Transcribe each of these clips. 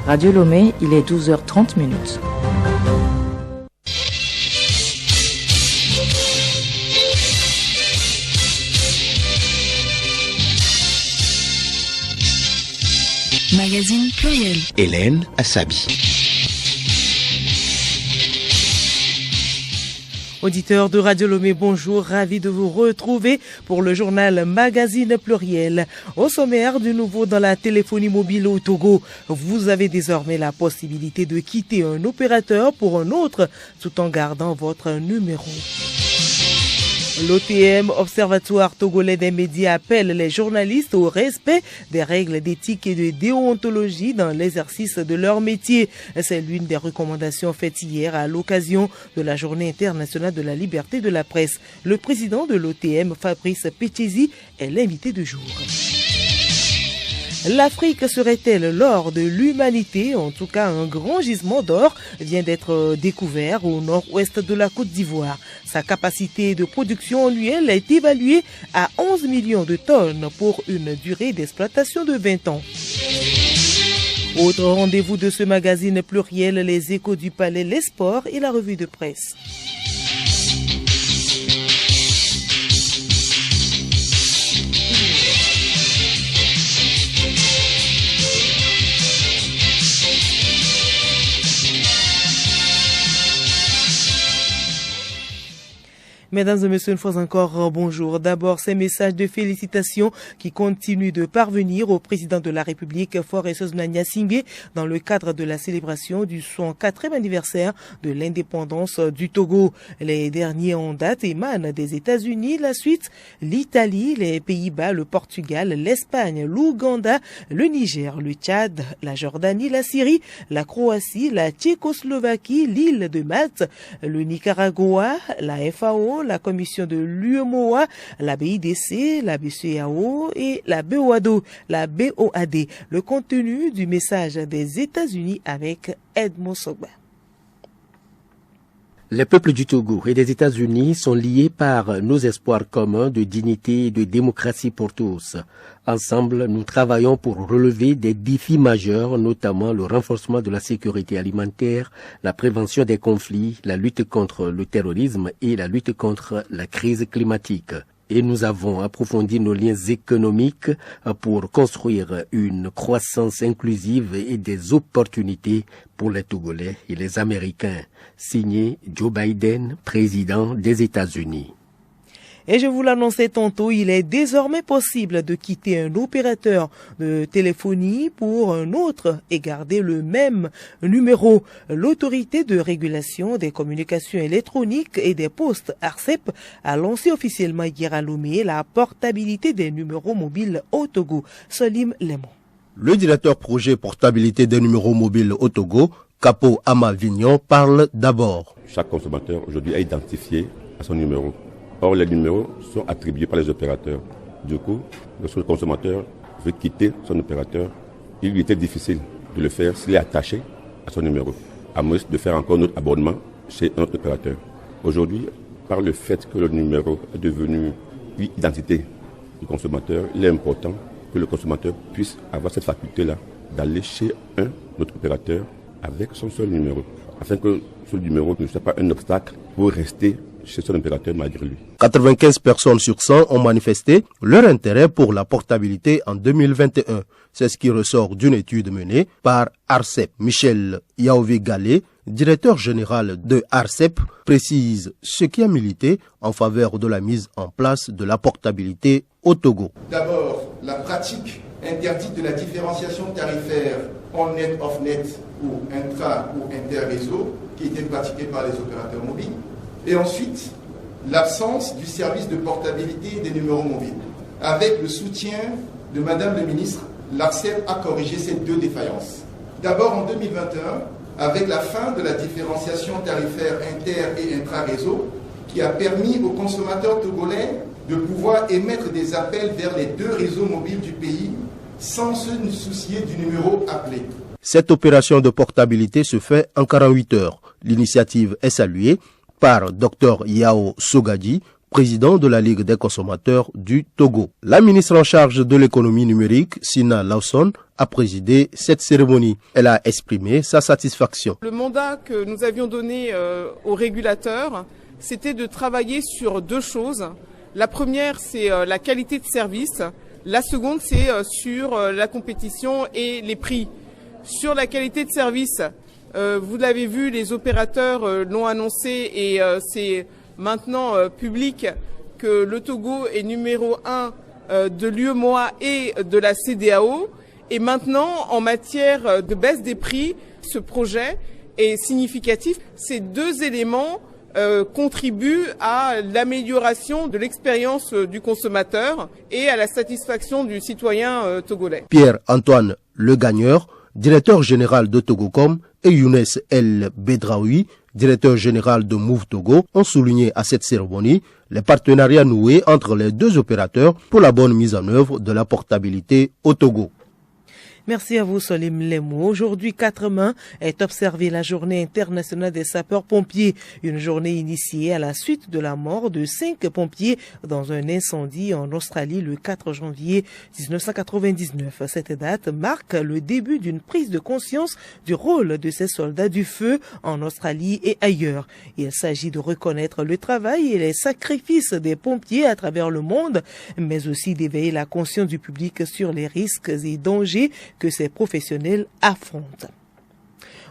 Radio Lomé, il est 12h30 minutes. Magazine pluriel. Hélène Assabi. Auditeurs de Radio Lomé, bonjour, ravi de vous retrouver pour le journal Magazine pluriel. Au sommaire du nouveau dans la téléphonie mobile au Togo, vous avez désormais la possibilité de quitter un opérateur pour un autre tout en gardant votre numéro. L'OTM, Observatoire togolais des médias, appelle les journalistes au respect des règles d'éthique et de déontologie dans l'exercice de leur métier. C'est l'une des recommandations faites hier à l'occasion de la Journée internationale de la liberté de la presse. Le président de l'OTM, Fabrice Petchesi, est l'invité du jour. L'Afrique serait-elle l'or de l'humanité? En tout cas, un grand gisement d'or vient d'être découvert au nord-ouest de la Côte d'Ivoire. Sa capacité de production annuelle est évaluée à 11 millions de tonnes pour une durée d'exploitation de 20 ans. Autre rendez-vous de ce magazine pluriel, les échos du palais, les sports et la revue de presse. Mesdames et messieurs, une fois encore, bonjour. D'abord, ces messages de félicitations qui continuent de parvenir au président de la République, Faure Sozounan-Gnassingbe, dans le cadre de la célébration du 104e anniversaire de l'indépendance du Togo. Les derniers en date émanent des États-Unis, la Suisse, l'Italie, les Pays-Bas, le Portugal, l'Espagne, l'Ouganda, le Niger, le Tchad, la Jordanie, la Syrie, la Croatie, la Tchécoslovaquie, l'île de Malte, le Nicaragua, la FAO, la commission de l'UEMOA, la BIDC, la BCEAO et la BOAD. Le contenu du message des États-Unis avec Edmond Sogba. Les peuples du Togo et des États-Unis sont liés par nos espoirs communs de dignité et de démocratie pour tous. Ensemble, nous travaillons pour relever des défis majeurs, notamment le renforcement de la sécurité alimentaire, la prévention des conflits, la lutte contre le terrorisme et la lutte contre la crise climatique. Et nous avons approfondi nos liens économiques pour construire une croissance inclusive et des opportunités pour les Togolais et les Américains. Signé Joe Biden, président des États-Unis. Et je vous l'annonçais tantôt, il est désormais possible de quitter un opérateur de téléphonie pour un autre et garder le même numéro. L'autorité de régulation des communications électroniques et des postes ARCEP a lancé officiellement hier à Lomé la portabilité des numéros mobiles au Togo. Solim Lemon. Le directeur projet portabilité des numéros mobiles au Togo, Capo Ama Vignon, parle d'abord. Chaque consommateur aujourd'hui est identifié à son numéro. Or, les numéros sont attribués par les opérateurs. Du coup, lorsque le consommateur veut quitter son opérateur, il lui était difficile de le faire s'il est attaché à son numéro, à moins de faire encore notre abonnement chez un autre opérateur. Aujourd'hui, par le fait que le numéro est devenu une identité du consommateur, il est important que le consommateur puisse avoir cette faculté-là d'aller chez un autre opérateur avec son seul numéro, afin que ce numéro ne soit pas un obstacle pour rester chez son opérateur malgré lui. 95 personnes sur 100 ont manifesté leur intérêt pour la portabilité en 2021. C'est ce qui ressort d'une étude menée par ARCEP. Michel Yaové-Galé, directeur général de ARCEP, précise ce qui a milité en faveur de la mise en place de la portabilité au Togo. D'abord, la pratique interdite de la différenciation tarifaire on-net, off-net ou intra- ou inter-réseau qui était pratiquée par les opérateurs mobiles. Et ensuite, l'absence du service de portabilité des numéros mobiles. Avec le soutien de Madame le ministre, l'ARCEP a corrigé ces deux défaillances. D'abord en 2021, avec la fin de la différenciation tarifaire inter- et intra-réseau, qui a permis aux consommateurs togolais de pouvoir émettre des appels vers les deux réseaux mobiles du pays sans se soucier du numéro appelé. Cette opération de portabilité se fait en 48 heures. L'initiative est saluée par Dr Yao Sogadi, président de la Ligue des consommateurs du Togo. La ministre en charge de l'économie numérique, Sina Lawson, a présidé cette cérémonie. Elle a exprimé sa satisfaction. Le mandat que nous avions donné aux régulateurs, c'était de travailler sur deux choses. La première, c'est la qualité de service. La seconde, c'est sur la compétition et les prix. Sur la qualité de service, vous l'avez vu, les opérateurs l'ont annoncé et c'est maintenant public que le Togo est numéro 1 de l'UEMOA et de la CEDEAO. Et maintenant, en matière de baisse des prix, ce projet est significatif. Ces deux éléments contribuent à l'amélioration de l'expérience du consommateur et à la satisfaction du citoyen togolais. Pierre-Antoine Le Gagneur, directeur général de Togocom, et Younes El Bedraoui, directeur général de Move Togo, ont souligné à cette cérémonie les partenariats noués entre les deux opérateurs pour la bonne mise en œuvre de la portabilité au Togo. Merci à vous, Solim Lemo. Aujourd'hui, 4 mai est observée la journée internationale des sapeurs-pompiers. Une journée initiée à la suite de la mort de 5 pompiers dans un incendie en Australie le 4 janvier 1999. Cette date marque le début d'une prise de conscience du rôle de ces soldats du feu en Australie et ailleurs. Il s'agit de reconnaître le travail et les sacrifices des pompiers à travers le monde, mais aussi d'éveiller la conscience du public sur les risques et dangers que ces professionnels affrontent.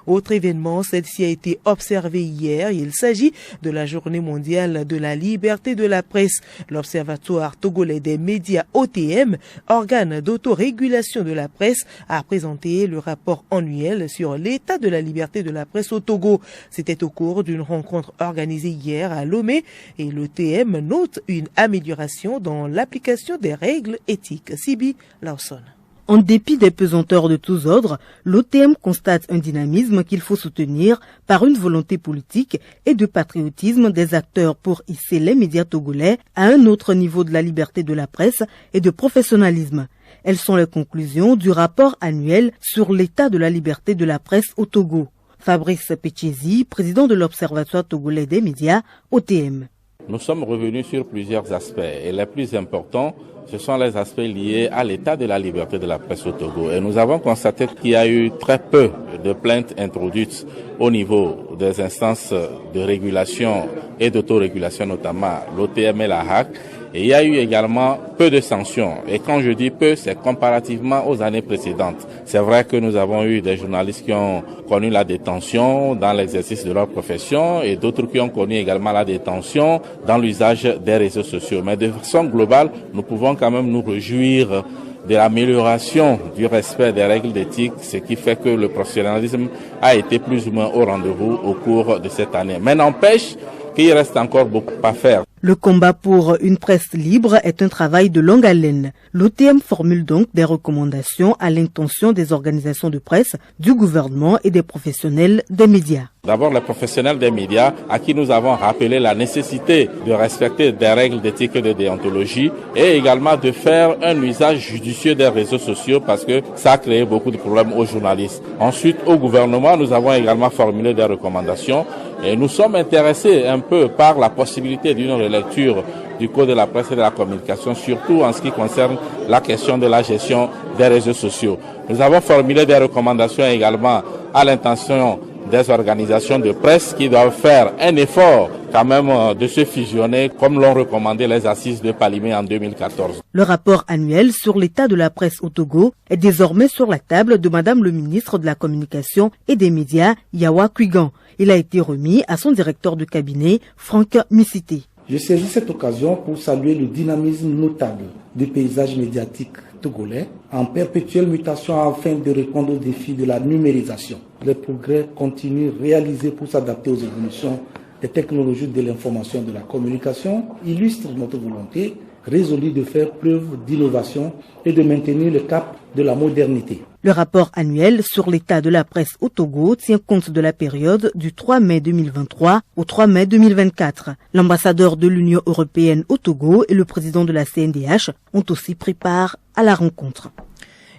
Autre événement, celle-ci a été observée hier. Il s'agit de la Journée mondiale de la liberté de la presse. L'Observatoire togolais des médias OTM, organe d'autorégulation de la presse, a présenté le rapport annuel sur l'état de la liberté de la presse au Togo. C'était au cours d'une rencontre organisée hier à Lomé et l'OTM note une amélioration dans l'application des règles éthiques. Sibi Lawson. En dépit des pesanteurs de tous ordres, l'OTM constate un dynamisme qu'il faut soutenir par une volonté politique et de patriotisme des acteurs pour hisser les médias togolais à un autre niveau de la liberté de la presse et de professionnalisme. Elles sont les conclusions du rapport annuel sur l'état de la liberté de la presse au Togo. Fabrice Pechesi, président de l'Observatoire togolais des médias, OTM. Nous sommes revenus sur plusieurs aspects et les plus importants, ce sont les aspects liés à l'état de la liberté de la presse au Togo. Et nous avons constaté qu'il y a eu très peu de plaintes introduites au niveau des instances de régulation et d'autorégulation, notamment l'OTM et la HAC. Et il y a eu également peu de sanctions. Et quand je dis peu, c'est comparativement aux années précédentes. C'est vrai que nous avons eu des journalistes qui ont connu la détention dans l'exercice de leur profession et d'autres qui ont connu également la détention dans l'usage des réseaux sociaux. Mais de façon globale, nous pouvons quand même nous réjouir de l'amélioration du respect des règles d'éthique, ce qui fait que le professionnalisme a été plus ou moins au rendez-vous au cours de cette année. Mais n'empêche qu'il reste encore beaucoup à faire. Le combat pour une presse libre est un travail de longue haleine. L'OTM formule donc des recommandations à l'intention des organisations de presse, du gouvernement et des professionnels des médias. D'abord, les professionnels des médias à qui nous avons rappelé la nécessité de respecter des règles d'éthique et de déontologie et également de faire un usage judicieux des réseaux sociaux parce que ça a créé beaucoup de problèmes aux journalistes. Ensuite, au gouvernement, nous avons également formulé des recommandations et nous sommes intéressés un peu par la possibilité d'une relecture du Code de la presse et de la communication, surtout en ce qui concerne la question de la gestion des réseaux sociaux. Nous avons formulé des recommandations également à l'intention des organisations de presse qui doivent faire un effort quand même de se fusionner comme l'ont recommandé les assises de Palimé en 2014. Le rapport annuel sur l'état de la presse au Togo est désormais sur la table de Madame le ministre de la Communication et des Médias, Yawa Kuigan. Il a été remis à son directeur de cabinet, Franck Missité. Je saisis cette occasion pour saluer le dynamisme notable du paysage médiatique togolais en perpétuelle mutation afin de répondre aux défis de la numérisation. Les progrès continus réalisés pour s'adapter aux évolutions des technologies de l'information et de la communication illustrent notre volonté résolue de faire preuve d'innovation et de maintenir le cap de la modernité. Le rapport annuel sur l'état de la presse au Togo tient compte de la période du 3 mai 2023 au 3 mai 2024. L'ambassadeur de l'Union européenne au Togo et le président de la CNDH ont aussi pris part à la rencontre.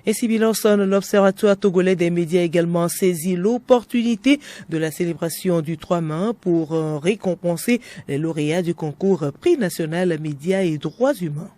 Et Sybille Lawson, l'Observatoire togolais des médias a également saisi l'opportunité de la célébration du 3 mai pour récompenser les lauréats du concours Prix national médias et droits humains.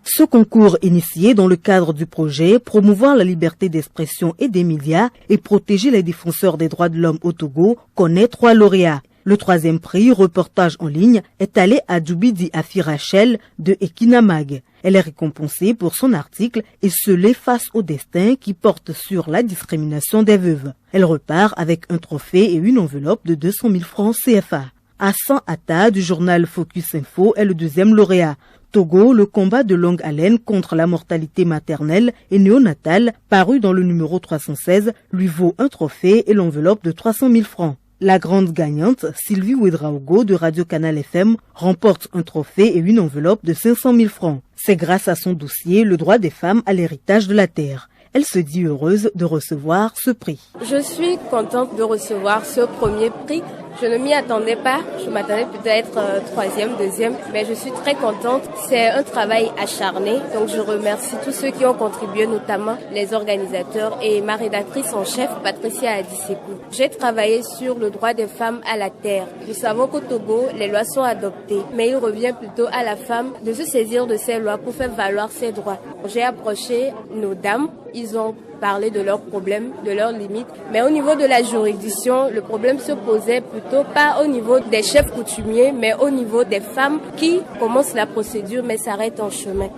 Ce concours, initié dans le cadre du projet Promouvoir la liberté d'expression et des médias et protéger les défenseurs des droits de l'homme au Togo, connaît 3 lauréats. Le 3e prix, reportage en ligne, est allé à Djoubidi Afi Rachel de Ekinamag. Elle est récompensée pour son article et scellée face au destin qui porte sur la discrimination des veuves. Elle repart avec un trophée et une enveloppe de 200 000 francs CFA. Hassan Atta du journal Focus Info est le 2e lauréat. Togo, le combat de longue haleine contre la mortalité maternelle et néonatale, paru dans le numéro 316, lui vaut un trophée et l'enveloppe de 300 000 francs. La grande gagnante, Sylvie Ouedraogo de Radio Canal FM, remporte un trophée et une enveloppe de 500 000 francs. C'est grâce à son dossier Le droit des femmes à l'héritage de la terre. Elle se dit heureuse de recevoir ce prix. Je suis contente de recevoir ce premier prix. Je ne m'y attendais pas. Je m'attendais peut-être 3e, 2e, mais je suis très contente. C'est un travail acharné. Donc je remercie tous ceux qui ont contribué, notamment les organisateurs et ma rédactrice en chef, Patricia Adisekou. J'ai travaillé sur le droit des femmes à la terre. Nous savons qu'au Togo, les lois sont adoptées, mais il revient plutôt à la femme de se saisir de ces lois pour faire valoir ses droits. J'ai approché nos dames. Ils ont parlé de leurs problèmes, de leurs limites. Mais au niveau de la juridiction, le problème se posait plutôt pas au niveau des chefs coutumiers, mais au niveau des femmes qui commencent la procédure mais s'arrêtent en chemin.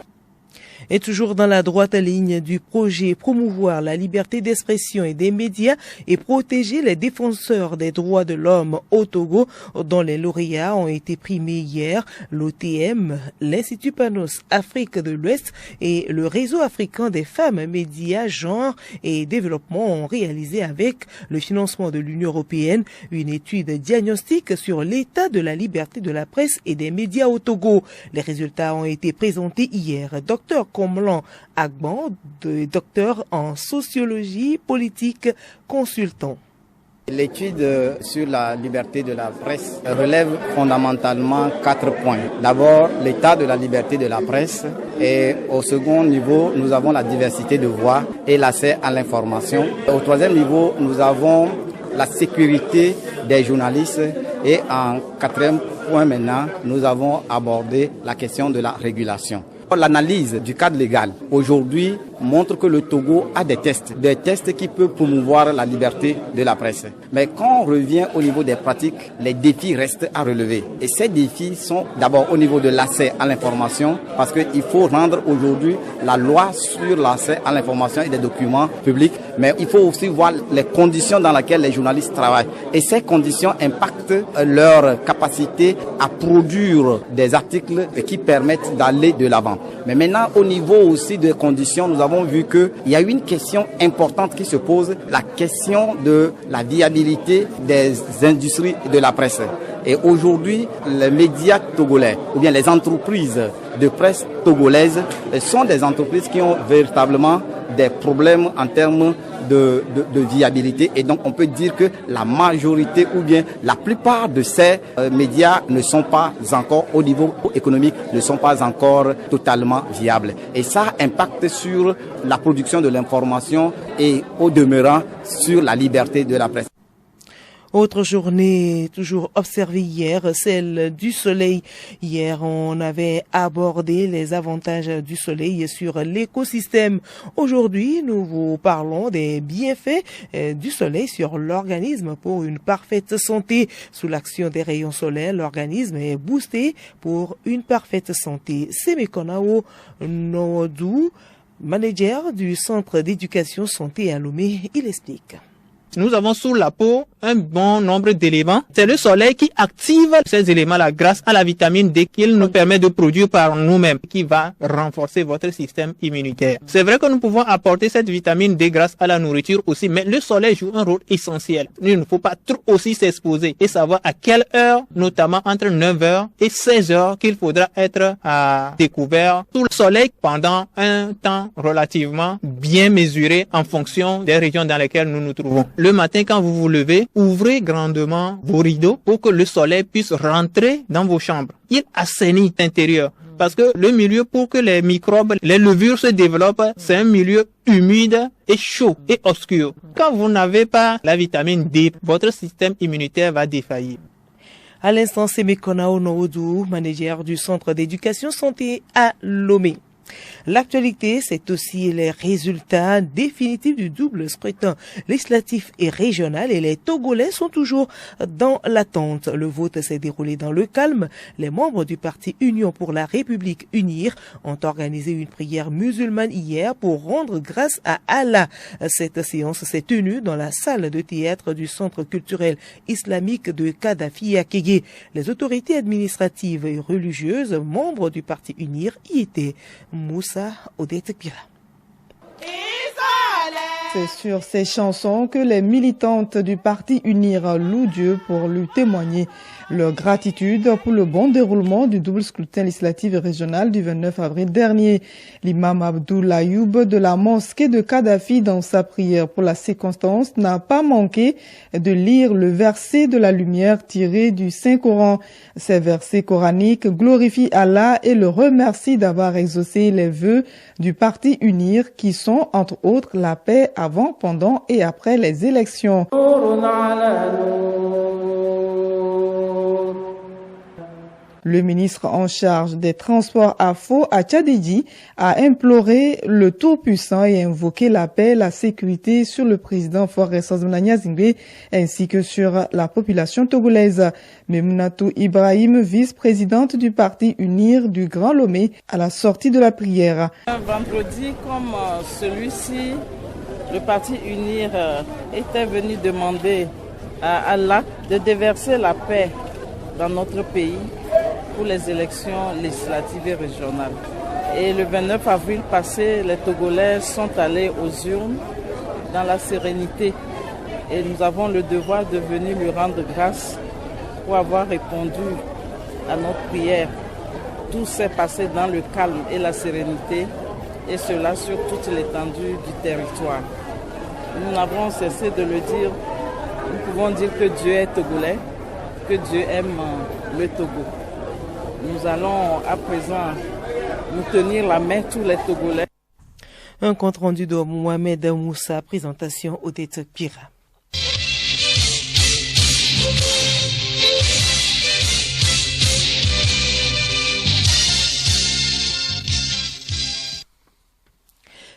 Et toujours dans la droite ligne du projet Promouvoir la liberté d'expression et des médias et protéger les défenseurs des droits de l'homme au Togo, dont les lauréats ont été primés hier, l'OTM, l'Institut Panos Afrique de l'Ouest et le Réseau africain des femmes, médias, genre et développement ont réalisé avec le financement de l'Union européenne une étude diagnostique sur l'état de la liberté de la presse et des médias au Togo. Les résultats ont été présentés hier. Dr Komlan Agban, docteur en sociologie politique, consultant. L'étude sur la liberté de la presse relève fondamentalement 4 points. D'abord, l'état de la liberté de la presse et au second niveau, nous avons la diversité de voix et l'accès à l'information. Au 3e niveau, nous avons la sécurité des journalistes et en 4e point maintenant, nous avons abordé la question de la régulation. L'analyse du cadre légal aujourd'hui montre que le Togo a des tests qui peuvent promouvoir la liberté de la presse. Mais quand on revient au niveau des pratiques, les défis restent à relever. Et ces défis sont d'abord au niveau de l'accès à l'information, parce qu'il faut rendre aujourd'hui la loi sur l'accès à l'information et des documents publics, mais il faut aussi voir les conditions dans lesquelles les journalistes travaillent. Et ces conditions impactent leur capacité à produire des articles qui permettent d'aller de l'avant. Mais maintenant, au niveau aussi des conditions, nous avons vu qu'il y a une question importante qui se pose, la question de la viabilité des industries de la presse. Et aujourd'hui, les médias togolais, ou bien les entreprises de presse togolaises, sont des entreprises qui ont véritablement des problèmes en termes de viabilité, et donc on peut dire que la majorité ou bien la plupart de ces médias ne sont pas encore au niveau économique, ne sont pas encore totalement viables, et ça impacte sur la production de l'information et au demeurant sur la liberté de la presse. Autre journée toujours observée hier, celle du soleil. Hier, on avait abordé les avantages du soleil sur l'écosystème. Aujourd'hui, nous vous parlons des bienfaits du soleil sur l'organisme pour une parfaite santé. Sous l'action des rayons solaires, l'organisme est boosté pour une parfaite santé. Semekonao Nodou, manager du centre d'éducation santé à Lomé, il explique. Nous avons sous la peau un bon nombre d'éléments. C'est le soleil qui active ces éléments-là grâce à la vitamine D qu'il nous permet de produire par nous-mêmes, qui va renforcer votre système immunitaire. C'est vrai que nous pouvons apporter cette vitamine D grâce à la nourriture aussi, mais le soleil joue un rôle essentiel. Il ne faut pas trop aussi s'exposer et savoir à quelle heure, notamment entre 9h et 16h, qu'il faudra être à découvert sous le soleil pendant un temps relativement bien mesuré en fonction des régions dans lesquelles nous nous trouvons. Le matin, quand vous vous levez, ouvrez grandement vos rideaux pour que le soleil puisse rentrer dans vos chambres. Il assainit l'intérieur. Parce que le milieu, pour que les microbes, les levures se développent, c'est un milieu humide et chaud et obscur. Quand vous n'avez pas la vitamine D, votre système immunitaire va défaillir. À l'instant, c'est Mekona Onoodou, manager du centre d'éducation santé à Lomé. L'actualité, c'est aussi les résultats définitifs du double scrutin législatif et régional et les Togolais sont toujours dans l'attente. Le vote s'est déroulé dans le calme. Les membres du parti Union pour la République UNIR ont organisé une prière musulmane hier pour rendre grâce à Allah. Cette séance s'est tenue dans la salle de théâtre du centre culturel islamique de Kadhafi à Kégué. Les autorités administratives et religieuses, membres du parti UNIR, y étaient. Moussa Odette Pira. C'est sur ces chansons que les militantes du parti UNIR louent Dieu pour lui témoigner leur gratitude pour le bon déroulement du double scrutin législatif et régional du 29 avril dernier. L'imam Abdoul Ayoub de la mosquée de Kadhafi, dans sa prière pour la circonstance, n'a pas manqué de lire le verset de la lumière tiré du Saint-Coran. Ces versets coraniques glorifient Allah et le remercient d'avoir exaucé les vœux du parti UNIR qui sont, entre autres, la paix avant, pendant et après les élections. Le ministre en charge des transports Afo à Tchadédi a imploré le Tout-Puissant et invoqué la paix et la sécurité sur le président Faure Sozomnania Zingbe ainsi que sur la population togolaise. Memounatou Ibrahim, vice-présidente du parti UNIR du Grand Lomé, à la sortie de la prière. Un vendredi comme celui-ci, le parti UNIR était venu demander à Allah de déverser la paix dans notre pays pour les élections législatives et régionales. Et le 29 avril passé, les Togolais sont allés aux urnes dans la sérénité. Et nous avons le devoir de venir lui rendre grâce pour avoir répondu à notre prière. Tout s'est passé dans le calme et la sérénité, et cela sur toute l'étendue du territoire. Nous n'avons cessé de le dire. Nous pouvons dire que Dieu est togolais, que Dieu aime le Togo. Nous allons à présent nous tenir la main tous les Togolais. Un compte rendu de Mohamed Moussa, présentation Odette Pira.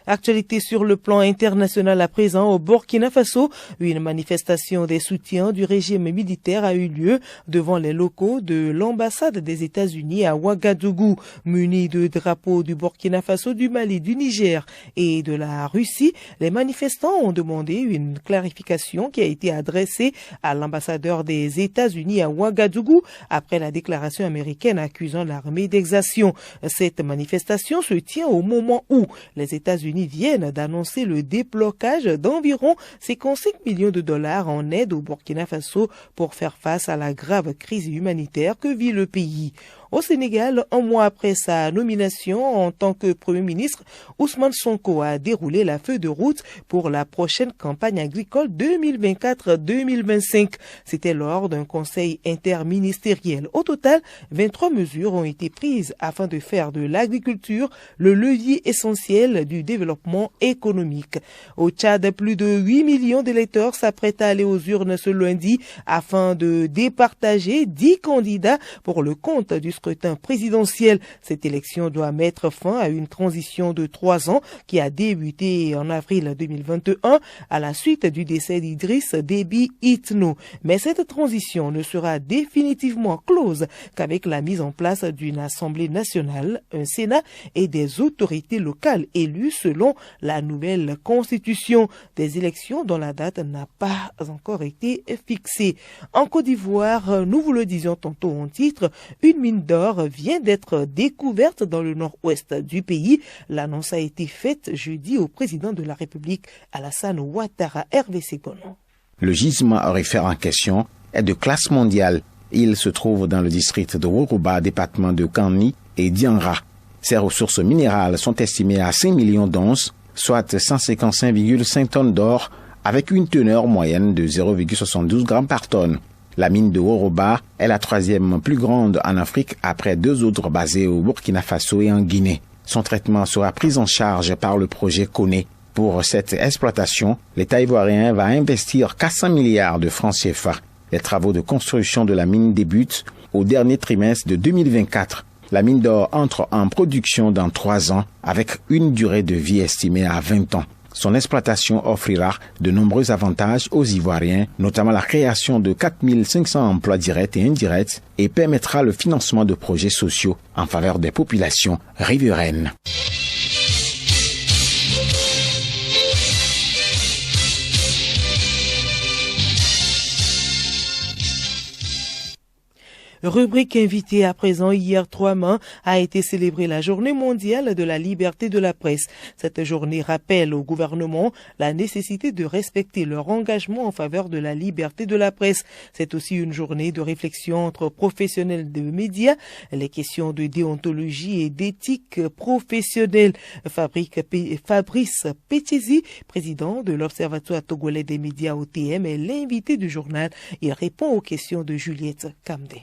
Actualité sur le plan international à présent au Burkina Faso. Une manifestation des soutiens du régime militaire a eu lieu devant les locaux de l'ambassade des États-Unis à Ouagadougou. Munis de drapeaux du Burkina Faso, du Mali, du Niger et de la Russie, les manifestants ont demandé une clarification qui a été adressée à l'ambassadeur des États-Unis à Ouagadougou après la déclaration américaine accusant l'armée d'exaction. Cette manifestation se tient au moment où les États-Unis viennent d'annoncer le déblocage d'environ 55 millions de dollars en aide au Burkina Faso pour faire face à la grave crise humanitaire que vit le pays. Au Sénégal, un mois après sa nomination en tant que Premier ministre, Ousmane Sonko a déroulé la feuille de route pour la prochaine campagne agricole 2024-2025. C'était lors d'un conseil interministériel. Au total, 23 mesures ont été prises afin de faire de l'agriculture le levier essentiel du développement économique. Au Tchad, plus de 8 millions d'électeurs s'apprêtent à aller aux urnes ce lundi afin de départager 10 candidats pour le compte du scrutin présidentiel. Cette élection doit mettre fin à une transition de 3 ans qui a débuté en avril 2021 à la suite du décès d'Idriss Déby Itno. Mais cette transition ne sera définitivement close qu'avec la mise en place d'une Assemblée nationale, un Sénat et des autorités locales élues selon la nouvelle constitution. Des élections dont la date n'a pas encore été fixée. En Côte d'Ivoire, nous vous le disions tantôt en titre, une mine d'or vient d'être découverte dans le nord-ouest du pays. L'annonce a été faite jeudi au président de la République, Alassane Ouattara. Hervé Segono. Le gisement aurifère en question est de classe mondiale. Il se trouve dans le district de Worouba, département de Kani et Dianra. Ses ressources minérales sont estimées à 5 millions d'onces, soit 155,5 tonnes d'or, avec une teneur moyenne de 0,72 grammes par tonne. La mine de Woroba est la troisième plus grande en Afrique après 2 autres basées au Burkina Faso et en Guinée. Son traitement sera pris en charge par le projet Koné. Pour cette exploitation, l'État ivoirien va investir 400 milliards de francs CFA. Les travaux de construction de la mine débutent au dernier trimestre de 2024. La mine d'or entre en production dans 3 ans avec une durée de vie estimée à 20 ans. Son exploitation offrira de nombreux avantages aux Ivoiriens, notamment la création de 4500 emplois directs et indirects, et permettra le financement de projets sociaux en faveur des populations riveraines. Rubrique invitée à présent, hier 3 mai a été célébrée la journée mondiale de la liberté de la presse. Cette journée rappelle au gouvernement la nécessité de respecter leur engagement en faveur de la liberté de la presse. C'est aussi une journée de réflexion entre professionnels de médias, les questions de déontologie et d'éthique professionnelle. Fabrice Pétizi, président de l'Observatoire togolais des médias OTM, est l'invité du journal. Il répond aux questions de Juliette Kamdé.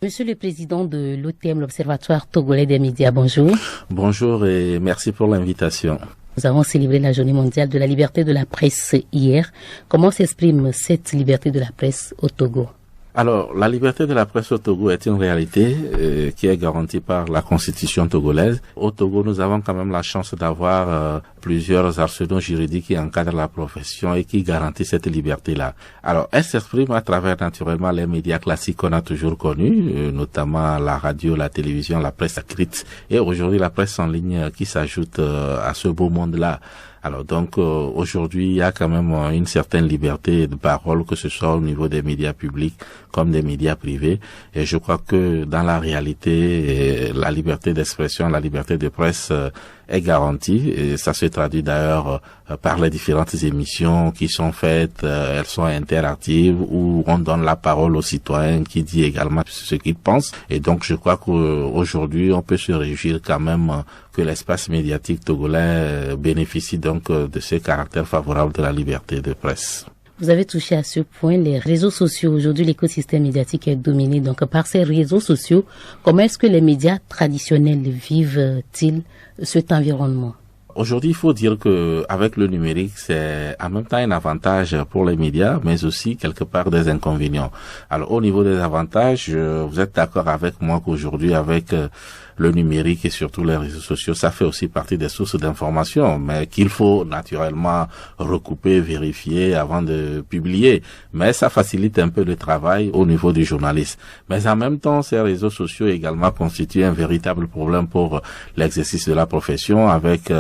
Monsieur le Président de l'OTM, l'Observatoire togolais des médias, bonjour. Bonjour et merci pour l'invitation. Nous avons célébré la journée mondiale de la liberté de la presse hier. Comment s'exprime cette liberté de la presse au Togo ? Alors, la liberté de la presse au Togo est une réalité qui est garantie par la constitution togolaise. Au Togo, nous avons quand même la chance d'avoir plusieurs arsenaux juridiques qui encadrent la profession et qui garantissent cette liberté-là. Alors, elle s'exprime à travers naturellement les médias classiques qu'on a toujours connus, notamment la radio, la télévision, la presse écrite et aujourd'hui la presse en ligne qui s'ajoute à ce beau monde-là. Alors donc aujourd'hui il y a quand même une certaine liberté de parole, que ce soit au niveau des médias publics comme des médias privés, et je crois que dans la réalité la liberté d'expression, la liberté de presse est garantie, et ça se traduit d'ailleurs par les différentes émissions qui sont faites. Elles sont interactives où on donne la parole aux citoyens qui dit également ce qu'ils pensent, et donc je crois qu'aujourd'hui on peut se réjouir quand même que l'espace médiatique togolais bénéficie donc de ce caractère favorable de la liberté de presse. Vous avez touché à ce point les réseaux sociaux. Aujourd'hui, l'écosystème médiatique est dominé donc par ces réseaux sociaux. Comment est-ce que les médias traditionnels vivent-ils cet environnement ? Aujourd'hui, il faut dire que avec le numérique, c'est en même temps un avantage pour les médias, mais aussi quelque part des inconvénients. Alors, au niveau des avantages, vous êtes d'accord avec moi qu'aujourd'hui, avec le numérique et surtout les réseaux sociaux, ça fait aussi partie des sources d'information, mais qu'il faut naturellement recouper, vérifier avant de publier. Mais ça facilite un peu le travail au niveau du journaliste. Mais en même temps, ces réseaux sociaux également constituent un véritable problème pour l'exercice de la profession avec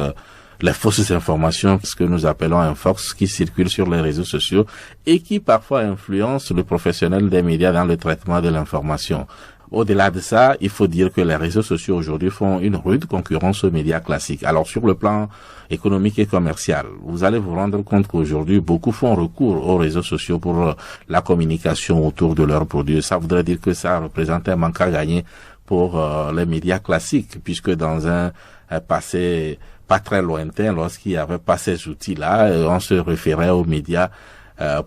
les fausses informations, ce que nous appelons infox, qui circulent sur les réseaux sociaux et qui parfois influencent le professionnel des médias dans le traitement de l'information. Au-delà de ça, il faut dire que les réseaux sociaux aujourd'hui font une rude concurrence aux médias classiques. Alors sur le plan économique et commercial, vous allez vous rendre compte qu'aujourd'hui, beaucoup font recours aux réseaux sociaux pour la communication autour de leurs produits. Ça voudrait dire que ça représente un manque à gagner pour les médias classiques, puisque dans un passé pas très lointain, lorsqu'il n'y avait pas ces outils-là, on se référait aux médias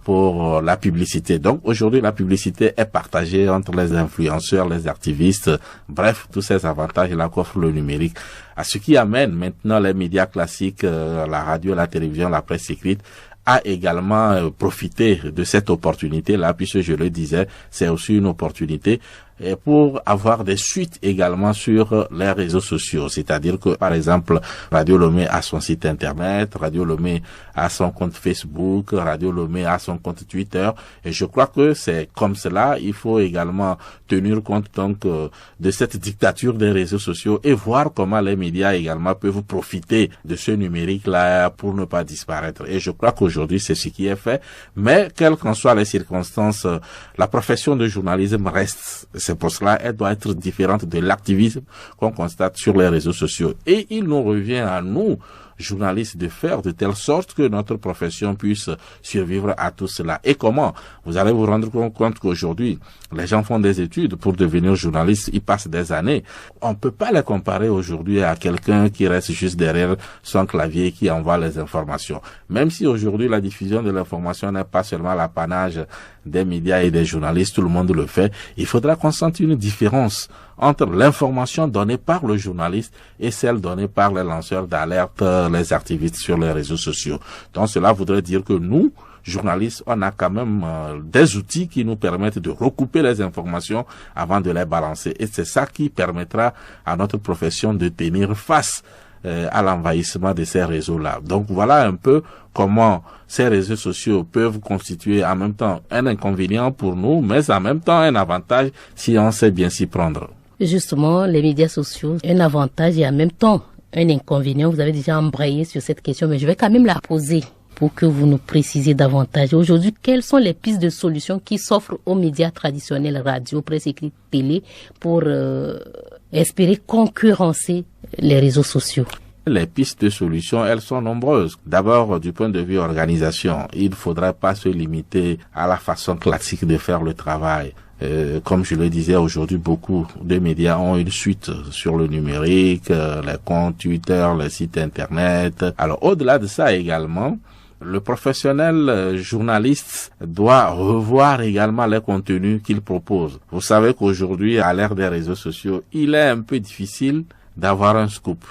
pour la publicité. Donc aujourd'hui, la publicité est partagée entre les influenceurs, les activistes, bref, tous ces avantages-là qu'offre le numérique. À ce qui amène maintenant les médias classiques, la radio, la télévision, la presse écrite, a également profité de cette opportunité-là, puisque je le disais, c'est aussi une opportunité et pour avoir des suites également sur les réseaux sociaux. C'est-à-dire que, par exemple, Radio Lomé a son site internet, Radio Lomé a son compte Facebook, Radio Lomé a son compte Twitter, et je crois que c'est comme cela. Il faut également tenir compte donc de cette dictature des réseaux sociaux et voir comment les médias également peuvent profiter de ce numérique-là pour ne pas disparaître. Et je crois qu'aujourd'hui, c'est ce qui est fait. Mais, quelles qu'en soient les circonstances, la profession de journalisme reste. C'est pour cela qu'elle doit être différente de l'activisme qu'on constate sur les réseaux sociaux. Et il nous revient à nous, journalistes de faire de telle sorte que notre profession puisse survivre à tout cela. Et comment? Vous allez vous rendre compte qu'aujourd'hui, les gens font des études pour devenir journalistes, ils passent des années. On peut pas les comparer aujourd'hui à quelqu'un qui reste juste derrière son clavier et qui envoie les informations. Même si aujourd'hui la diffusion de l'information n'est pas seulement l'apanage des médias et des journalistes, tout le monde le fait, il faudra qu'on sente une différence entre l'information donnée par le journaliste et celle donnée par les lanceurs d'alerte, les activistes sur les réseaux sociaux. Donc cela voudrait dire que nous, journalistes, on a quand même des outils qui nous permettent de recouper les informations avant de les balancer. Et c'est ça qui permettra à notre profession de tenir face à l'envahissement de ces réseaux-là. Donc voilà un peu comment ces réseaux sociaux peuvent constituer en même temps un inconvénient pour nous, mais en même temps un avantage si on sait bien s'y prendre. Justement, les médias sociaux, un avantage et en même temps un inconvénient. Vous avez déjà embrayé sur cette question, mais je vais quand même la poser pour que vous nous précisiez davantage. Aujourd'hui, quelles sont les pistes de solutions qui s'offrent aux médias traditionnels, radio, presse écrite, télé, pour espérer concurrencer les réseaux sociaux? Les pistes de solutions, elles sont nombreuses. D'abord, du point de vue organisation, il ne faudrait pas se limiter à la façon classique de faire le travail. Comme je le disais, aujourd'hui, beaucoup de médias ont une suite sur le numérique, les comptes Twitter, les sites Internet. Alors, au-delà de ça également, le professionnel journaliste doit revoir également les contenus qu'il propose. Vous savez qu'aujourd'hui, à l'ère des réseaux sociaux, il est un peu difficile d'avoir un scoop.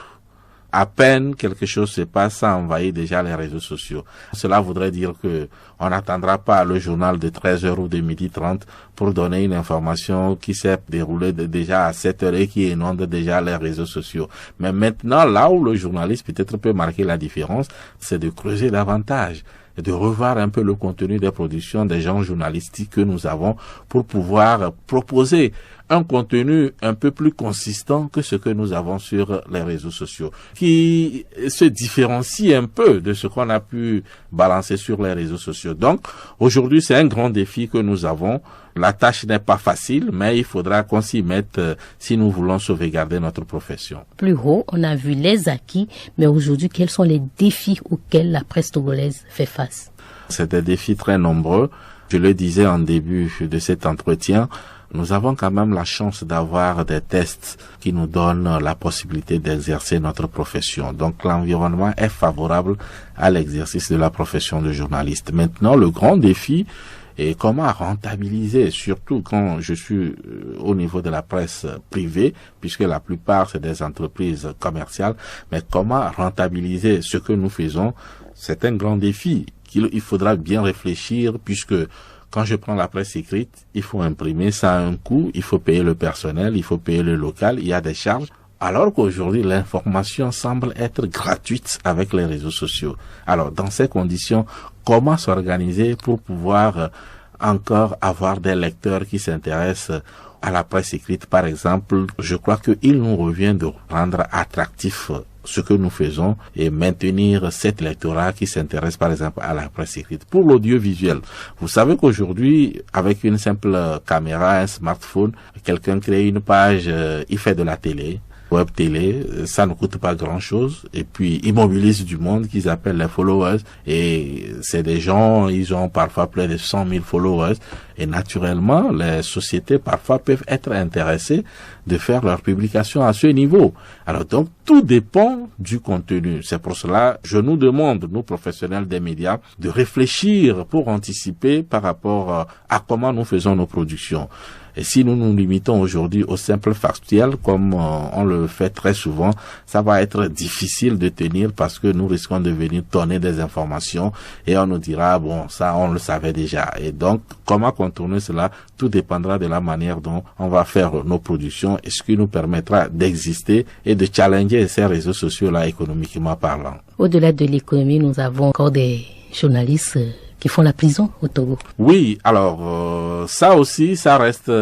À peine quelque chose se passe, ça envahit déjà les réseaux sociaux. Cela voudrait dire que on n'attendra pas le journal de 13h ou de 12h30 pour donner une information qui s'est déroulée déjà à 7h et qui inonde déjà les réseaux sociaux. Mais maintenant, là où le journaliste peut-être peut marquer la différence, c'est de creuser davantage et de revoir un peu le contenu des productions des gens journalistiques que nous avons pour pouvoir proposer un contenu un peu plus consistant que ce que nous avons sur les réseaux sociaux, qui se différencie un peu de ce qu'on a pu balancer sur les réseaux sociaux. Donc, aujourd'hui, c'est un grand défi que nous avons. La tâche n'est pas facile, mais il faudra qu'on s'y mette si nous voulons sauvegarder notre profession. Plus haut, on a vu les acquis, mais aujourd'hui, quels sont les défis auxquels la presse togolaise fait face? C'est des défis très nombreux. Je le disais en début de cet entretien, nous avons quand même la chance d'avoir des tests qui nous donnent la possibilité d'exercer notre profession. Donc l'environnement est favorable à l'exercice de la profession de journaliste. Maintenant, le grand défi est comment rentabiliser, surtout quand je suis au niveau de la presse privée, puisque la plupart c'est des entreprises commerciales, mais comment rentabiliser ce que nous faisons, c'est un grand défi qu'il faudra bien réfléchir, puisque quand je prends la presse écrite, il faut imprimer, ça a un coût, il faut payer le personnel, il faut payer le local, il y a des charges. Alors qu'aujourd'hui, l'information semble être gratuite avec les réseaux sociaux. Alors, dans ces conditions, comment s'organiser pour pouvoir encore avoir des lecteurs qui s'intéressent à la presse écrite, par exemple? Je crois qu'il nous revient de rendre attractif ce que nous faisons et maintenir cet lectorat qui s'intéresse par exemple à la presse écrite. Pour l'audiovisuel, vous savez qu'aujourd'hui, avec une simple caméra, un smartphone, quelqu'un crée une page, il fait de la télé, web télé, ça ne coûte pas grand chose, et puis ils mobilisent du monde qu'ils appellent les followers, et c'est des gens, ils ont parfois plus de 100 000 followers, et naturellement, les sociétés parfois peuvent être intéressées de faire leur publication à ce niveau. Alors donc, tout dépend du contenu. C'est pour cela, je nous demande, nous professionnels des médias, de réfléchir pour anticiper par rapport à comment nous faisons nos productions. Et si nous nous limitons aujourd'hui au simple factuel, comme on le fait très souvent, ça va être difficile de tenir parce que nous risquons de venir tonner des informations et on nous dira, bon, ça on le savait déjà. Et donc, comment contourner cela? Tout dépendra de la manière dont on va faire nos productions et ce qui nous permettra d'exister et de challenger ces réseaux sociaux-là économiquement parlant. Au-delà de l'économie, nous avons encore des journalistes qui font la prison au Togo. Oui, alors ça aussi, ça reste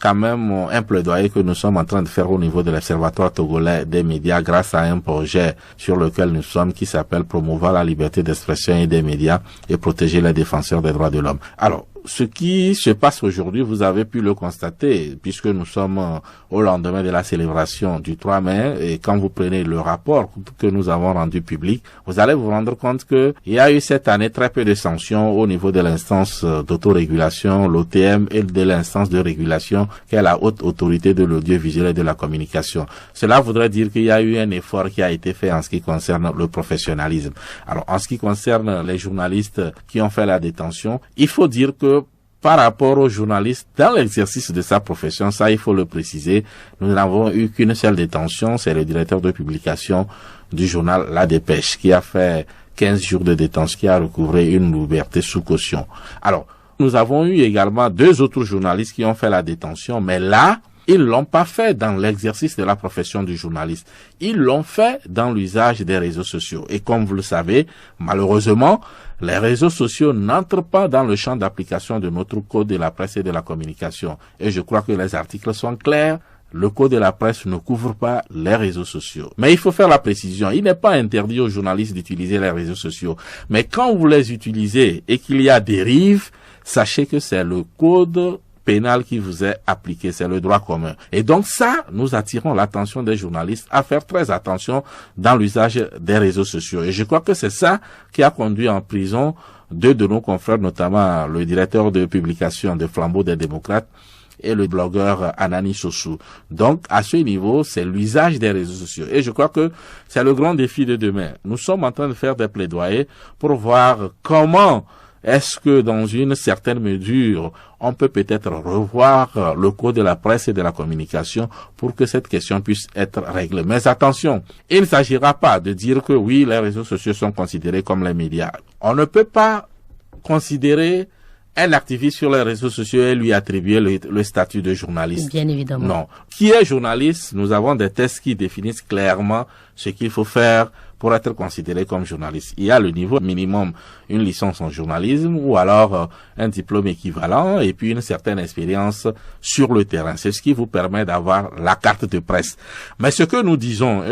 quand même un plaidoyer que nous sommes en train de faire au niveau de l'Observatoire togolais des médias grâce à un projet sur lequel nous sommes qui s'appelle Promouvoir la liberté d'expression et des médias et protéger les défenseurs des droits de l'homme. Alors, ce qui se passe aujourd'hui, vous avez pu le constater, puisque nous sommes au lendemain de la célébration du 3 mai, et quand vous prenez le rapport que nous avons rendu public, vous allez vous rendre compte que il y a eu cette année très peu de sanctions au niveau de l'instance d'autorégulation, l'OTM, et de l'instance de régulation qui est la haute autorité de l'audiovisuel et de la communication. Cela voudrait dire qu'il y a eu un effort qui a été fait en ce qui concerne le professionnalisme. Alors, en ce qui concerne les journalistes qui ont fait la détention, il faut dire que par rapport aux journalistes, dans l'exercice de sa profession, ça il faut le préciser, nous n'avons eu qu'une seule détention, c'est le directeur de publication du journal La Dépêche qui a fait 15 jours de détention, qui a recouvré une liberté sous caution. Alors, nous avons eu également 2 autres journalistes qui ont fait la détention, mais là, ils l'ont pas fait dans l'exercice de la profession du journaliste. Ils l'ont fait dans l'usage des réseaux sociaux. Et comme vous le savez, malheureusement, les réseaux sociaux n'entrent pas dans le champ d'application de notre code de la presse et de la communication. Et je crois que les articles sont clairs. Le code de la presse ne couvre pas les réseaux sociaux. Mais il faut faire la précision. Il n'est pas interdit aux journalistes d'utiliser les réseaux sociaux. Mais quand vous les utilisez et qu'il y a dérive, sachez que c'est le code pénal qui vous est appliqué, c'est le droit commun. Et donc ça, nous attirons l'attention des journalistes à faire très attention dans l'usage des réseaux sociaux. Et je crois que c'est ça qui a conduit en prison 2 de nos confrères, notamment le directeur de publication de Flambeau des démocrates et le blogueur Anani Sossou. Donc, à ce niveau, c'est l'usage des réseaux sociaux. Et je crois que c'est le grand défi de demain. Nous sommes en train de faire des plaidoyers pour voir comment est-ce que dans une certaine mesure, on peut peut-être revoir le code de la presse et de la communication pour que cette question puisse être réglée. Mais attention, il ne s'agira pas de dire que oui, les réseaux sociaux sont considérés comme les médias. On ne peut pas considérer un activiste sur les réseaux sociaux et lui attribuer le statut de journaliste. Bien évidemment. Non. Qui est journaliste? Nous avons des tests qui définissent clairement ce qu'il faut faire pour être considéré comme journaliste. Il y a le niveau minimum, une licence en journalisme ou alors un diplôme équivalent et puis une certaine expérience sur le terrain. C'est ce qui vous permet d'avoir la carte de presse. Mais ce que nous disons,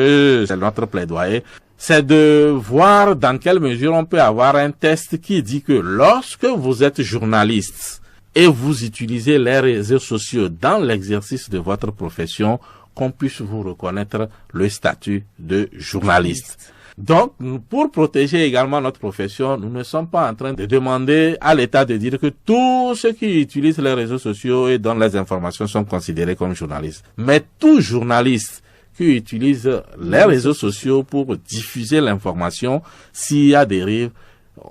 c'est notre plaidoyer, c'est de voir dans quelle mesure on peut avoir un test qui dit que lorsque vous êtes journaliste et vous utilisez les réseaux sociaux dans l'exercice de votre profession, qu'on puisse vous reconnaître le statut de journaliste. Donc, pour protéger également notre profession, nous ne sommes pas en train de demander à l'État de dire que tous ceux qui utilisent les réseaux sociaux et donnent les informations sont considérés comme journalistes. Mais tout journaliste qui utilise les réseaux sociaux pour diffuser l'information, s'il y a dérive,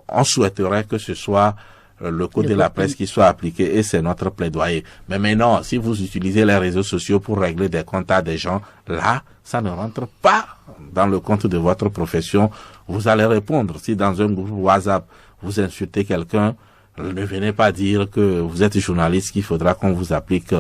on souhaiterait que ce soit le code de la presse qui soit appliqué et c'est notre plaidoyer. Mais maintenant, si vous utilisez les réseaux sociaux pour régler des comptes à des gens, là, ça ne rentre pas dans le compte de votre profession. Vous allez répondre. Si dans un groupe WhatsApp, vous insultez quelqu'un, ne venez pas dire que vous êtes journaliste, qu'il faudra qu'on vous applique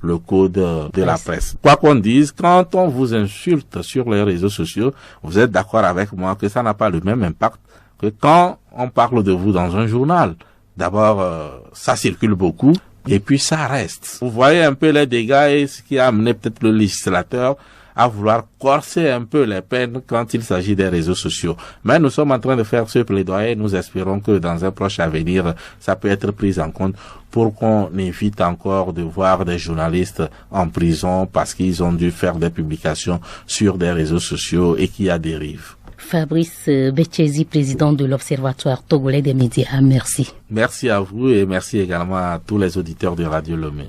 le code de la presse. Quoi qu'on dise, quand on vous insulte sur les réseaux sociaux, vous êtes d'accord avec moi que ça n'a pas le même impact que quand on parle de vous dans un journal. D'abord, ça circule beaucoup et puis ça reste. Vous voyez un peu les dégâts et ce qui a amené peut-être le législateur à vouloir corser un peu les peines quand il s'agit des réseaux sociaux. Mais nous sommes en train de faire ce plaidoyer. Nous espérons que dans un proche avenir, ça peut être pris en compte pour qu'on évite encore de voir des journalistes en prison parce qu'ils ont dû faire des publications sur des réseaux sociaux et qu'il y a des dérives. Fabrice Betchezi, président de l'Observatoire togolais des médias, merci. Merci à vous et merci également à tous les auditeurs de Radio Lomé.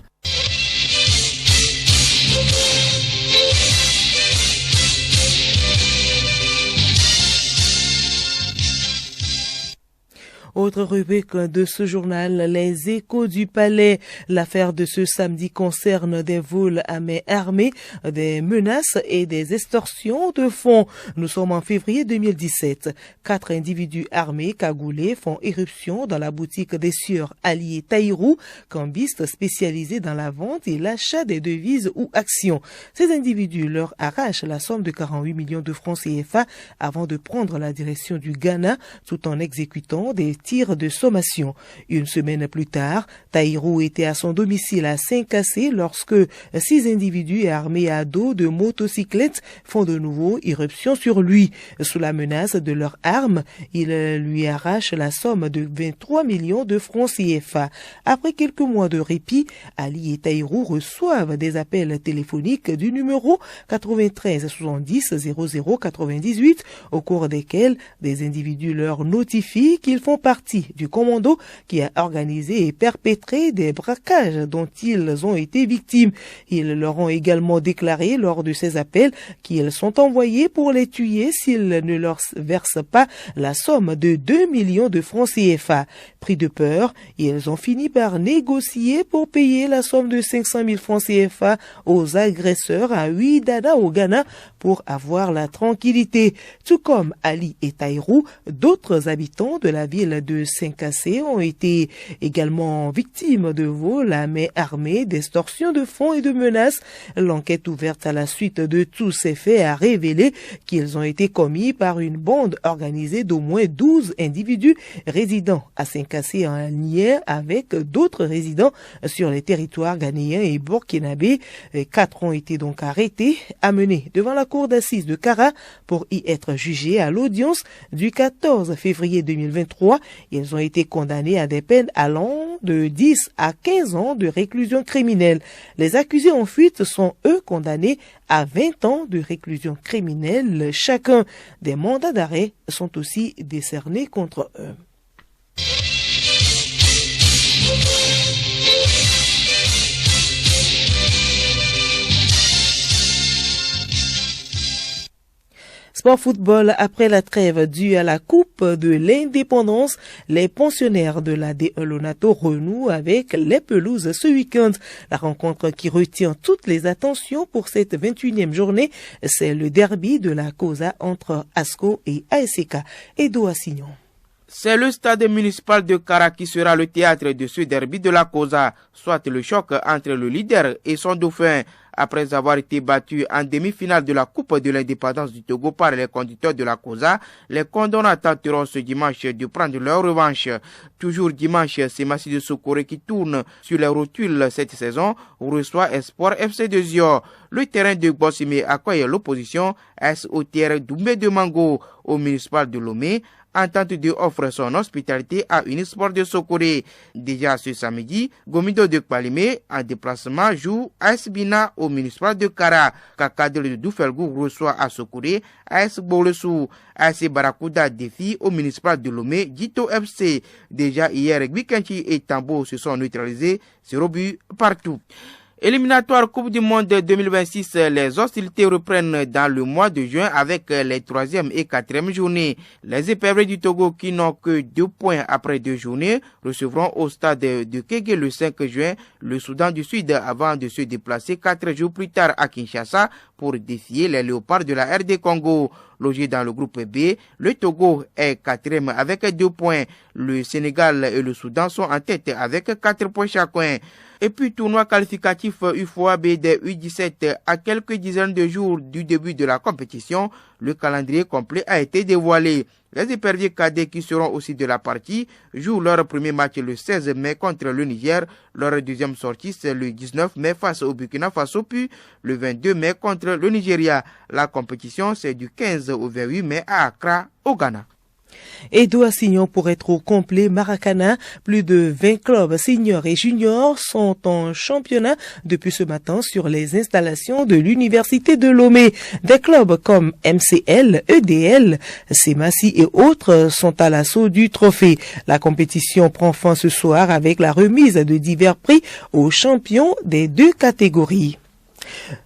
Autre rubrique de ce journal, les échos du palais. L'affaire de ce samedi concerne des vols à main armée, des menaces et des extorsions de fonds. Nous sommes en février 2017. 4 individus armés cagoulés font éruption dans la boutique des sieurs alliés Taïrou, cambistes spécialisés dans la vente et l'achat des devises ou actions. Ces individus leur arrachent la somme de 48 millions de francs CFA avant de prendre la direction du Ghana tout en exécutant des tirs de sommation. Une semaine plus tard, Taïrou était à son domicile à Saint-Cassé lorsque 6 individus armés à dos de motocyclettes font de nouveau irruption sur lui. Sous la menace de leurs armes, ils lui arrachent la somme de 23 millions de francs CFA. Après quelques mois de répit, Ali et Taïrou reçoivent des appels téléphoniques du numéro 93 70 00 98 au cours desquels des individus leur notifient qu'ils font partie du commando qui a organisé et perpétré des braquages dont ils ont été victimes. Ils leur ont également déclaré lors de ces appels qu'ils sont envoyés pour les tuer s'ils ne leur versent pas la somme de 2 millions de francs CFA. Pris de peur, ils ont fini par négocier pour payer la somme de 500 000 francs CFA aux agresseurs à Ouidada au Ghana pour avoir la tranquillité. Tout comme Ali et Taïrou, d'autres habitants de la ville de Saint-Cassé ont été également victimes de vols à main armée, d'extorsion de fonds et de menaces. L'enquête ouverte à la suite de tous ces faits a révélé qu'ils ont été commis par une bande organisée d'au moins 12 individus résidant à Saint-Cassé en lien avec d'autres résidents sur les territoires ghanéens et burkinabés. 4 ont été donc arrêtés, amenés devant la cour d'assises de Kara pour y être jugés à l'audience du 14 février 2023. Ils ont été condamnés à des peines allant de 10 à 15 ans de réclusion criminelle. Les accusés en fuite sont eux condamnés à 20 ans de réclusion criminelle chacun. Des mandats d'arrêt sont aussi décernés contre eux. Sport football, après la trêve due à la Coupe de l'Indépendance, les pensionnaires de la D1 Lonato renouent avec les pelouses ce week-end. La rencontre qui retient toutes les attentions pour cette 21e journée, c'est le derby de la Cosa entre ASCO et ASK. Edo Assignon. C'est le stade municipal de Kara qui sera le théâtre de ce derby de la Cosa, soit le choc entre le leader et son dauphin. Après avoir été battu en demi-finale de la Coupe de l'Indépendance du Togo par les conducteurs de la Cosa, les Condona tenteront ce dimanche de prendre leur revanche. Toujours dimanche, c'est Massi de Sokore qui tourne sur les rotules cette saison, reçoit Espoir FC de Zio. Le terrain de Bossime accueille l'opposition SOTR Doumbé de Mango au municipal de Lomé, en tente de offrir son hospitalité à Unisport de Sokore. Déjà ce samedi, Gomido de Kpalimé, en déplacement, joue AS Bina au municipal de Kara. Kakadel de Doufelgou reçoit à Sokore AS Bolesou. AS Barakuda défie au municipal de Lomé, Dito FC. Déjà hier, Gbikenchi et Tambo se sont neutralisés, 0 but partout. Éliminatoire Coupe du Monde 2026, les hostilités reprennent dans le mois de juin avec les 3e et 4e journées. Les éperviers du Togo qui n'ont que 2 points après 2 journées recevront au stade de Kégué le 5 juin le Soudan du Sud avant de se déplacer 4 jours plus tard à Kinshasa pour défier les léopards de la RD Congo. Logé dans le groupe B, le Togo est 4e avec 2 points. Le Sénégal et le Soudan sont en tête avec 4 points chacun. Et puis tournoi qualificatif UFOA B des U17 à quelques dizaines de jours du début de la compétition, le calendrier complet a été dévoilé. Les éperviers cadets qui seront aussi de la partie jouent leur premier match le 16 mai contre le Niger. Leur deuxième sortie c'est le 19 mai face au Burkina Faso puis le 22 mai contre le Nigeria. La compétition c'est du 15 au 28 mai à Accra au Ghana. Edo Assignon pour être au complet Maracana. Plus de 20 clubs seniors et juniors sont en championnat depuis ce matin sur les installations de l'université de Lomé. Des clubs comme MCL, EDL, Semassi et autres sont à l'assaut du trophée. La compétition prend fin ce soir avec la remise de divers prix aux champions des 2 catégories.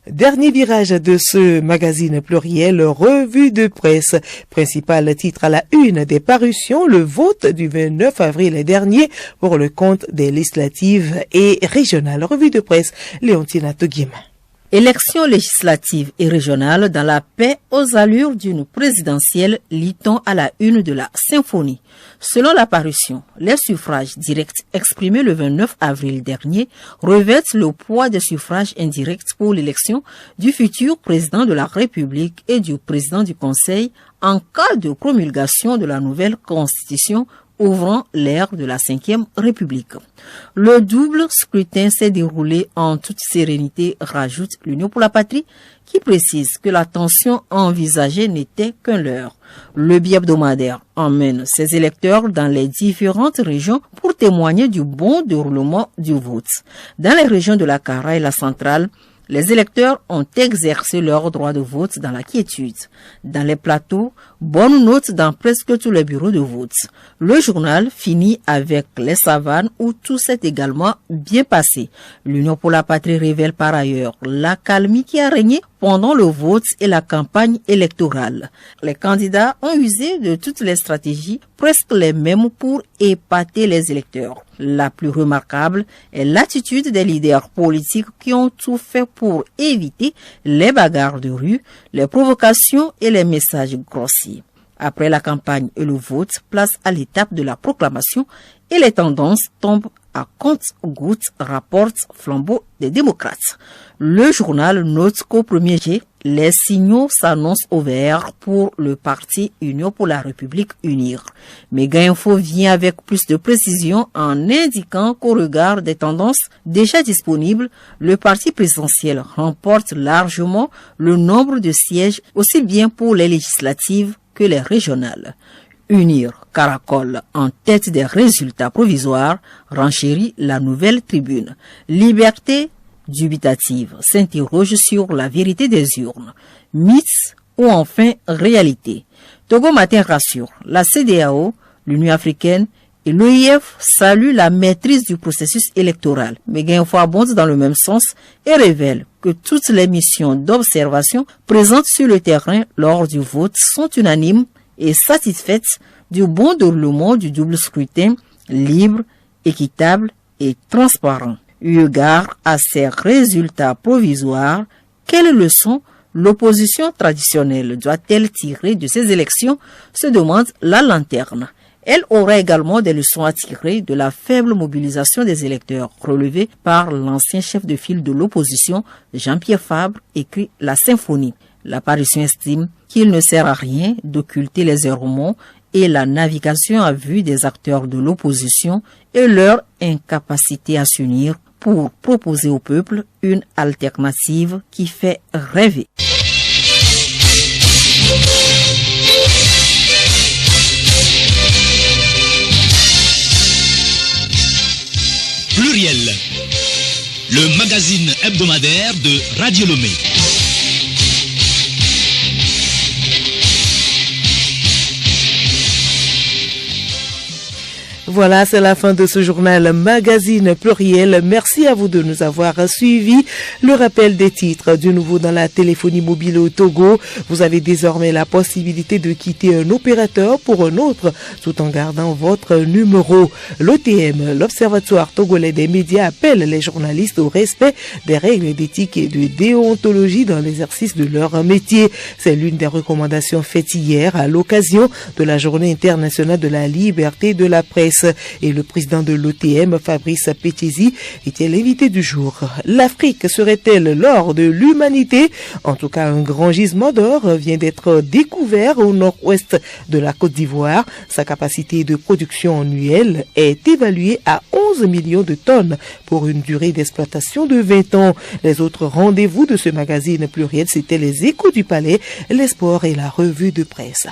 Dernier virage de ce magazine pluriel, revue de presse. Principal titre à la une des parutions, le vote du 29 avril dernier pour le compte des législatives et régionales. Revue de presse, Léontina Toguima. Élections législatives et régionales dans la paix aux allures d'une présidentielle, lit-on à la une de la Symphonie. Selon la parution, les suffrages directs exprimés le 29 avril dernier revêtent le poids des suffrages indirects pour l'élection du futur président de la République et du président du Conseil en cas de promulgation de la nouvelle Constitution ouvrant l'ère de la Ve République. Le double scrutin s'est déroulé en toute sérénité, rajoute l'Union pour la patrie, qui précise que la tension envisagée n'était qu'un leurre. Le bi-hebdomadaire emmène ses électeurs dans les différentes régions pour témoigner du bon déroulement du vote. Dans les régions de la Kara et la Centrale, les électeurs ont exercé leur droit de vote dans la quiétude. Dans les plateaux, bonne note dans presque tous les bureaux de vote. Le journal finit avec les savanes où tout s'est également bien passé. L'Union pour la patrie révèle par ailleurs l'accalmie qui a régné pendant le vote et la campagne électorale. Les candidats ont usé de toutes les stratégies, presque les mêmes, pour épater les électeurs. La plus remarquable est l'attitude des leaders politiques qui ont tout fait pour éviter les bagarres de rue, les provocations et les messages grossiers. Après la campagne et le vote, place à l'étape de la proclamation et les tendances tombent à compte-gouttes, rapporte Flambeau des démocrates. Le journal note qu'au premier jet, les signaux s'annoncent au vert pour le parti Union pour la République Unir. Mais Gainfo vient avec plus de précision en indiquant qu'au regard des tendances déjà disponibles, le parti présidentiel remporte largement le nombre de sièges aussi bien pour les législatives que les régionales. Unir caracole en tête des résultats provisoires, renchérit la Nouvelle Tribune. Liberté dubitative s'interroge sur la vérité des urnes. Mythe ou enfin réalité. Togo Matin rassure, la CEDEAO, l'Union africaine et l'OIF saluent la maîtrise du processus électoral. Mais Gainfo abonde dans le même sens et révèle que toutes les missions d'observation présentes sur le terrain lors du vote sont unanimes et satisfaites du bon déroulement du double scrutin libre, équitable et transparent. Eu égard à ces résultats provisoires, quelles leçons l'opposition traditionnelle doit-elle tirer de ces élections, se demande la lanterne. Elle aurait également des leçons à tirer de la faible mobilisation des électeurs, relevée par l'ancien chef de file de l'opposition, Jean-Pierre Fabre, écrit La Symphonie. L'apparition estime qu'il ne sert à rien d'occulter les errements et la navigation à vue des acteurs de l'opposition et leur incapacité à s'unir pour proposer au peuple une alternative qui fait rêver. Pluriel, le magazine hebdomadaire de Radio Lomé. Voilà, c'est la fin de ce journal Magazine Pluriel. Merci à vous de nous avoir suivis. Le rappel des titres du nouveau dans la téléphonie mobile au Togo. Vous avez désormais la possibilité de quitter un opérateur pour un autre tout en gardant votre numéro. L'OTM, l'Observatoire togolais des médias, appelle les journalistes au respect des règles d'éthique et de déontologie dans l'exercice de leur métier. C'est l'une des recommandations faites hier à l'occasion de la Journée internationale de la liberté de la presse. Et le président de l'OTM, Fabrice Pétiesi, était l'invité du jour. L'Afrique serait-elle l'or de l'humanité? En tout cas, un grand gisement d'or vient d'être découvert au nord-ouest de la Côte d'Ivoire. Sa capacité de production annuelle est évaluée à 11 millions de tonnes pour une durée d'exploitation de 20 ans. Les autres rendez-vous de ce magazine pluriel, c'était les Échos du Palais, les sports et la revue de presse.